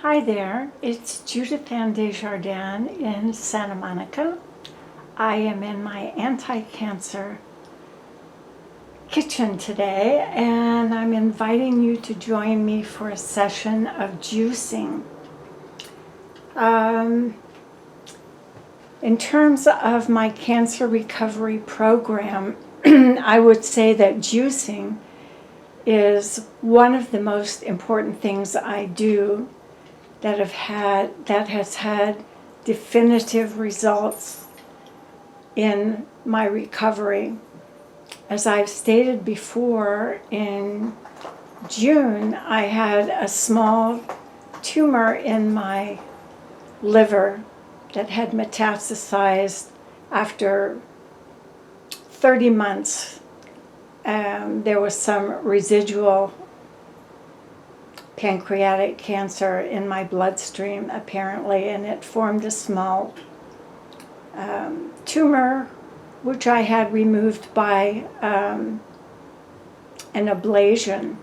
Hi there, it's Judith and Desjardins in Santa Monica. I am in my anti-cancer kitchen today, and I'm inviting you to join me for a session of juicing. In terms of my cancer recovery program, I would say that juicing is one of the most important things I do that has had definitive results in my recovery. As I've stated before, in June I had a small tumor in my liver that had metastasized after 30 months. There was some residual pancreatic cancer in my bloodstream, apparently, and it formed a small tumor, which I had removed by an ablation.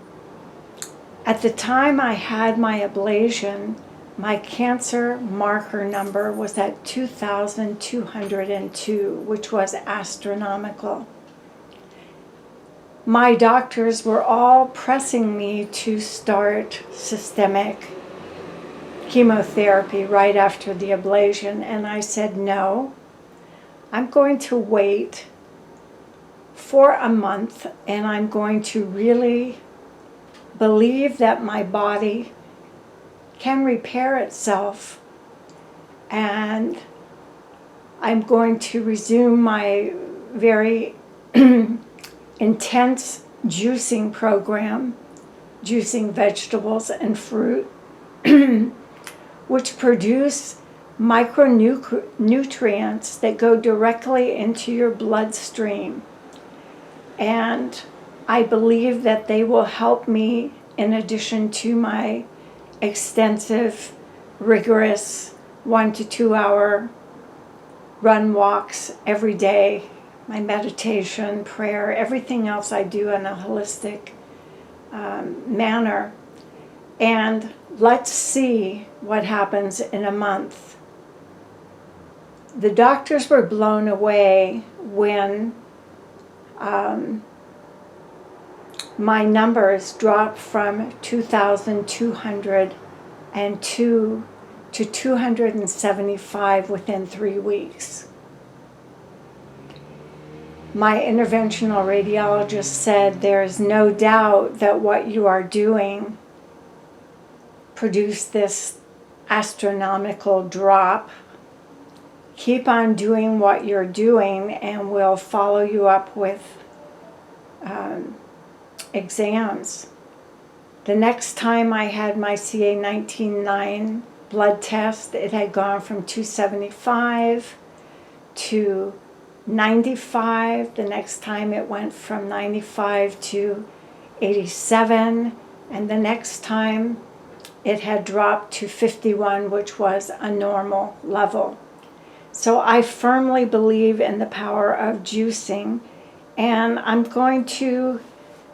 At the time I had my ablation, my cancer marker number was at 2,202, which was astronomical. My doctors were all pressing me to start systemic chemotherapy right after the ablation, and I said, no, I'm going to wait for a month, and I'm going to really believe that my body can repair itself, and I'm going to resume my very intense juicing program, juicing vegetables and fruit, which produce micronutrients that go directly into your bloodstream. And I believe that they will help me, in addition to my extensive, rigorous 1 to 2 hour run walks every day, my meditation, prayer, everything else I do in a holistic manner. And let's see what happens in a month. The doctors were blown away when my numbers dropped from 2,202 to 275 within 3 weeks. My interventional radiologist said there is no doubt that what you are doing produced this astronomical drop. Keep on doing what you're doing, and we'll follow you up with exams. The next time I had my CA 19-9 blood test, it had gone from 275 to 95. The next time it went from 95 to 87, and the next time it had dropped to 51, which was a normal level. So I firmly believe in the power of juicing, and I'm going to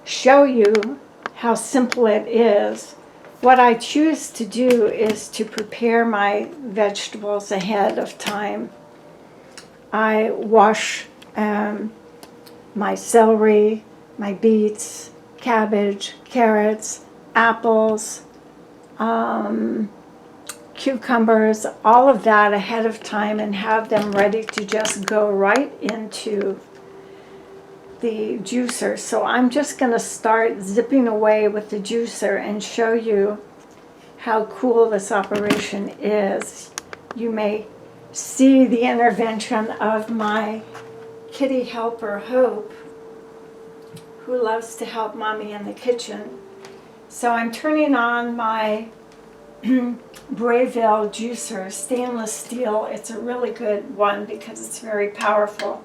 show you how simple it is. What I choose to do is to prepare my vegetables ahead of time. I wash my celery, my beets, cabbage, carrots, apples, cucumbers, all of that ahead of time, and have them ready to just go right into the juicer. So I'm just going to start zipping away with the juicer and show you how cool this operation is. You may see the intervention of my kitty helper, Hope, who loves to help Mommy in the kitchen. So I'm turning on my Brayville juicer, stainless steel. It's a really good one because it's very powerful.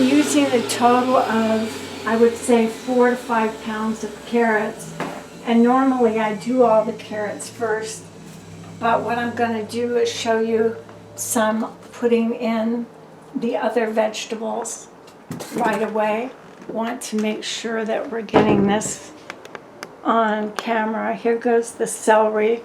using a total of, I would say, 4 to 5 pounds of carrots. And normally I do all the carrots first. But what I'm going to do is show you some putting in the other vegetables right away. Want to make sure that we're getting this on camera. Here goes the celery.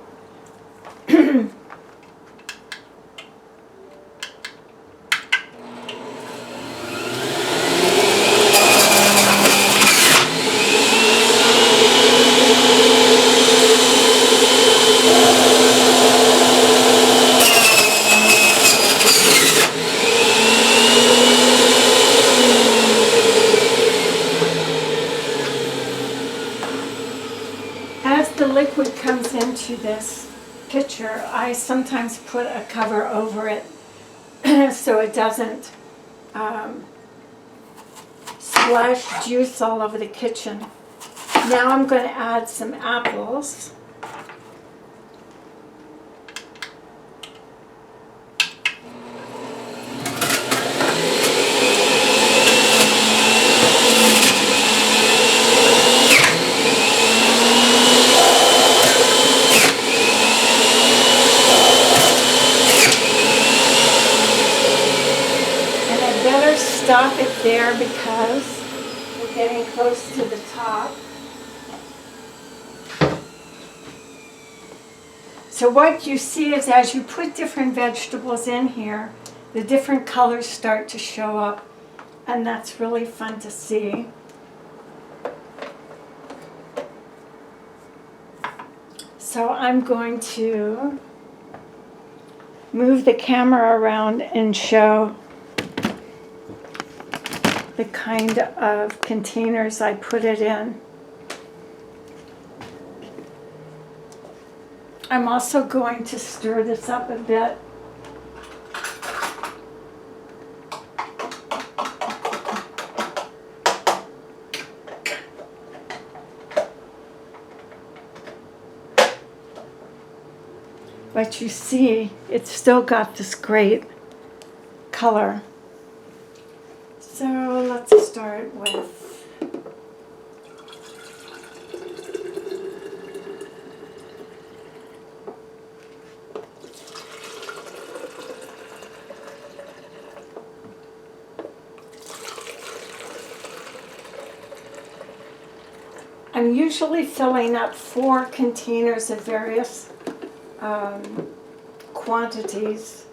The liquid comes into this pitcher, I sometimes put a cover over it so it doesn't splash juice all over the kitchen. Now I'm going to add some apples. Stop it there because we're getting close to the top. So what you see is as you put different vegetables in here, the different colors start to show up, and that's really fun to see. So I'm going to move the camera around and show the kind of containers I put it in. I'm also going to stir this up a bit. But you see, it's still got this great color. So let's start with I'm usually filling up 4 containers of various quantities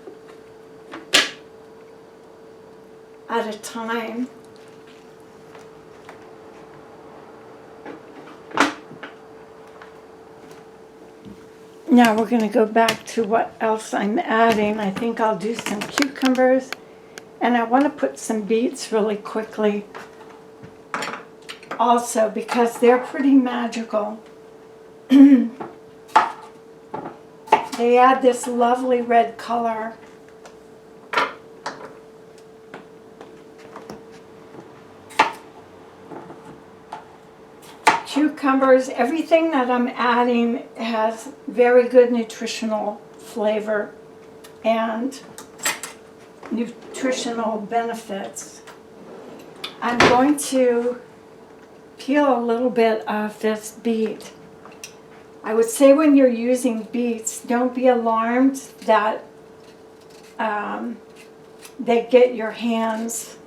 at a time. Now we're going to go back to what else I'm adding. I think I'll do some cucumbers, and I want to put some beets really quickly also because they're pretty magical. They add this lovely red color. Cucumbers, everything that I'm adding has very good nutritional flavor and nutritional benefits. I'm going to peel a little bit of this beet. I would say when you're using beets, don't be alarmed that they get your hands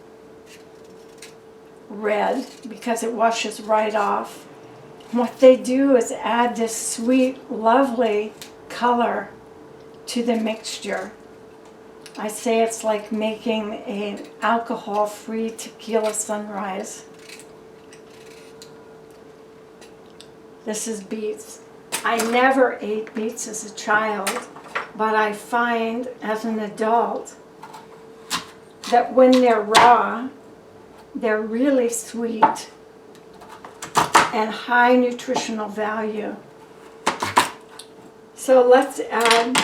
red because it washes right off. What they do is add this sweet, lovely color to the mixture. I say it's like making an alcohol-free tequila sunrise. This is beets. I never ate beets as a child, but I find as an adult that when they're raw, they're really sweet and high nutritional value. So let's add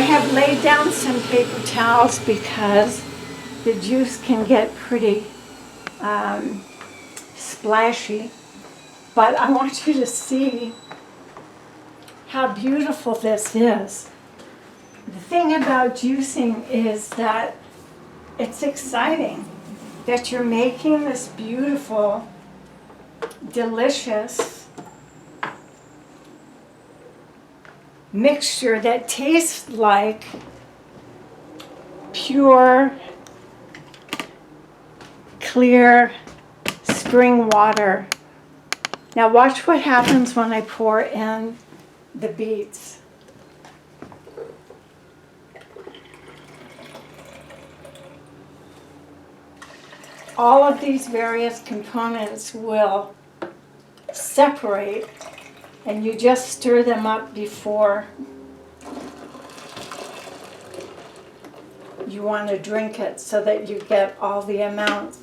have laid down some paper towels because the juice can get pretty splashy. But I want you to see how beautiful this is. The thing about juicing is that it's exciting that you're making this beautiful, delicious mixture that tastes like pure, clear spring water. Now watch what happens when I pour in the beets. All of these various components will separate, and you just stir them up before you want to drink it so that you get all the amounts.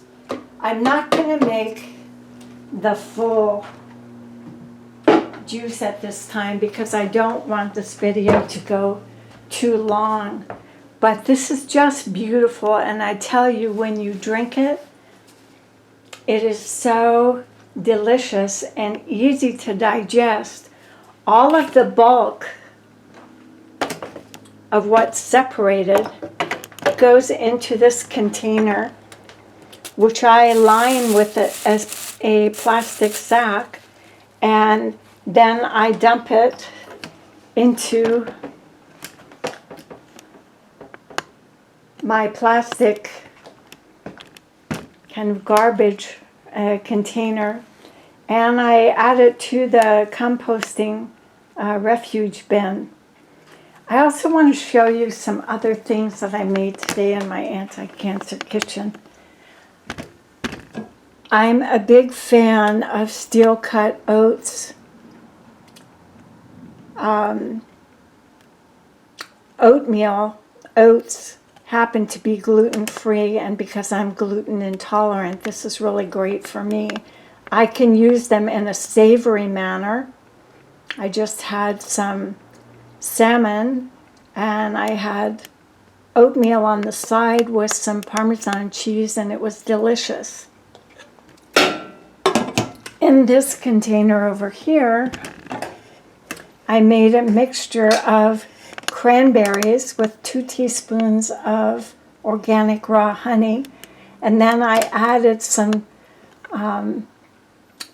I'm not going to make the full juice at this time because I don't want this video to go too long. But this is just beautiful, and I tell you, when you drink it, it is so delicious and easy to digest. All of the bulk of what's separated goes into this container, which I line with a plastic sack, and then I dump it into my plastic kind of garbage container, and I add it to the composting refuge bin. I also want to show you some other things that I made today in my anti-cancer kitchen. I'm a big fan of steel-cut oats. Oats happen to be gluten-free, and because I'm gluten intolerant, this is really great for me. I can use them in a savory manner. I just had some salmon, and I had oatmeal on the side with some Parmesan cheese, and it was delicious. In this container over here, I made a mixture of cranberries with 2 teaspoons of organic raw honey, and then I added some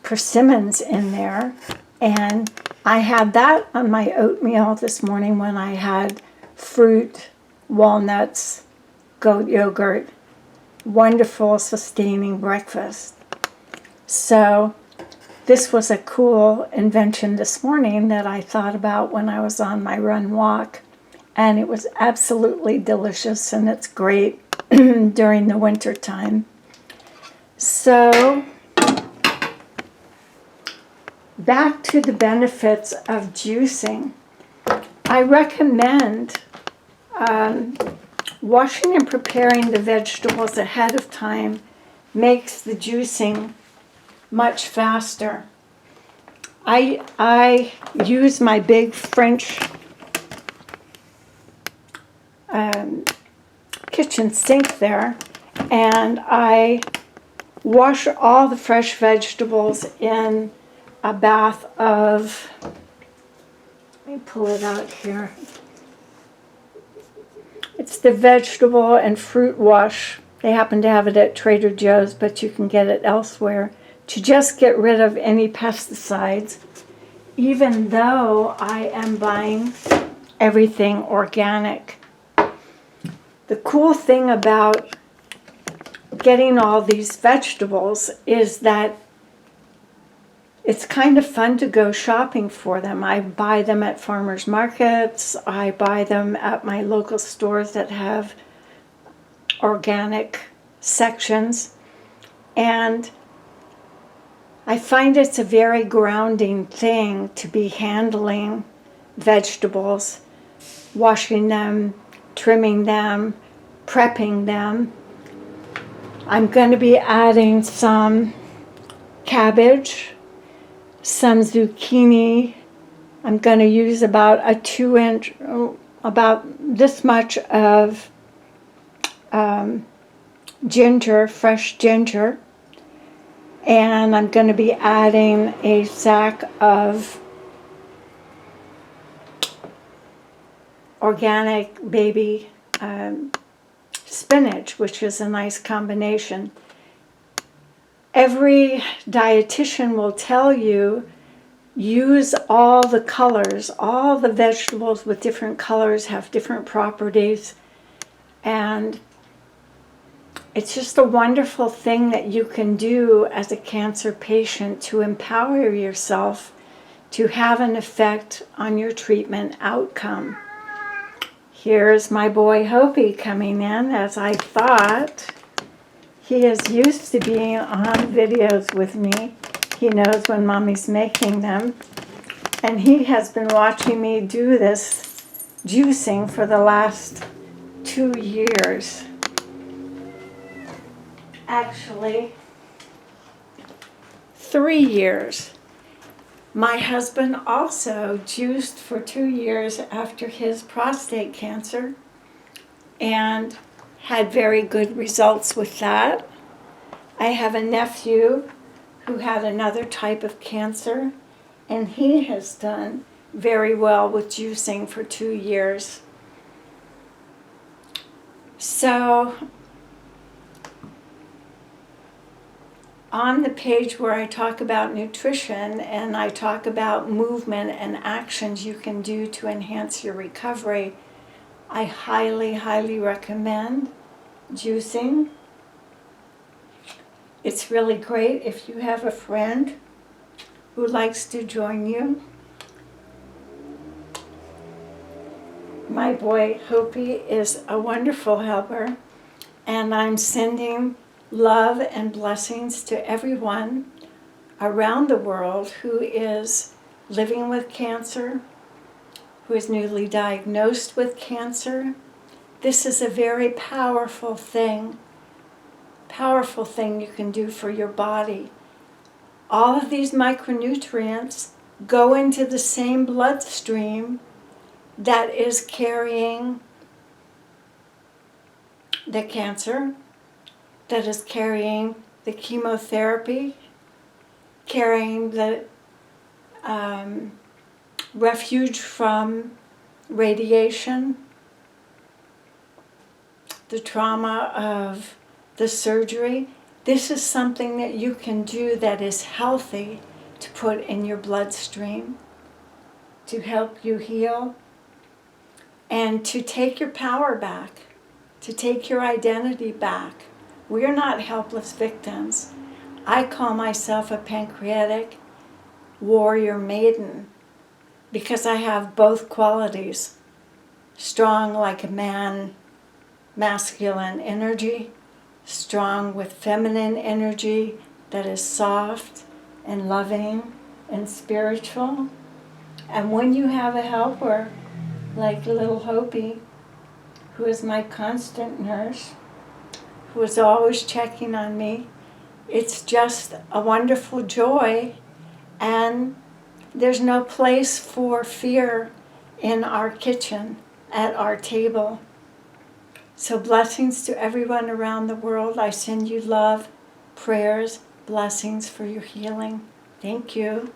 persimmons in there, and I had that on my oatmeal this morning when I had fruit, walnuts, goat yogurt. Wonderful, sustaining breakfast. So this was a cool invention this morning that I thought about when I was on my run walk, and it was absolutely delicious, and it's great during the winter time. So back to the benefits of juicing. I recommend washing and preparing the vegetables ahead of time makes the juicing much faster. I use my big French kitchen sink there, and I wash all the fresh vegetables in a bath of, let me pull it out here. It's the vegetable and fruit wash. They happen to have it at Trader Joe's, but you can get it elsewhere, to just get rid of any pesticides, even though I am buying everything organic. The cool thing about getting all these vegetables is that it's kind of fun to go shopping for them. I buy them at farmers markets. I buy them at my local stores that have organic sections. And I find it's a very grounding thing to be handling vegetables, washing them, trimming them, prepping them. I'm going to be adding some cabbage, some zucchini. I'm going to use about a 2-inch, about this much of ginger, fresh ginger, and I'm going to be adding a sack of organic baby spinach, which is a nice combination. Every dietitian will tell you use all the colors. All the vegetables with different colors have different properties, and it's just a wonderful thing that you can do as a cancer patient to empower yourself to have an effect on your treatment outcome. Here's my boy Hopie coming in, as I thought. He is used to being on videos with me. He knows when Mommy's making them. And he has been watching me do this juicing for the last 2 years. Actually, 3 years. My husband also juiced for 2 years after his prostate cancer and had very good results with that. I have a nephew who had another type of cancer, and he has done very well with juicing for 2 years. So, on the page where I talk about nutrition and I talk about movement and actions you can do to enhance your recovery, I highly, highly recommend juicing. It's really great if you have a friend who likes to join you. My boy Hopie is a wonderful helper, and I'm sending love and blessings to everyone around the world who is living with cancer, who is newly diagnosed with cancer. This is a very powerful thing you can do for your body. All of these micronutrients go into the same bloodstream that is carrying the cancer, that is carrying the chemotherapy, carrying the refuge from radiation, the trauma of the surgery. This is something that you can do that is healthy to put in your bloodstream to help you heal and to take your power back, to take your identity back. We're not helpless victims. I call myself a pancreatic warrior maiden because I have both qualities. Strong like a man, masculine energy, strong with feminine energy that is soft and loving and spiritual. And when you have a helper like little Hopie, who is my constant nurse, who is always checking on me, it's just a wonderful joy, and there's no place for fear in our kitchen, at our table. So blessings to everyone around the world. I send you love, prayers, blessings for your healing. Thank you.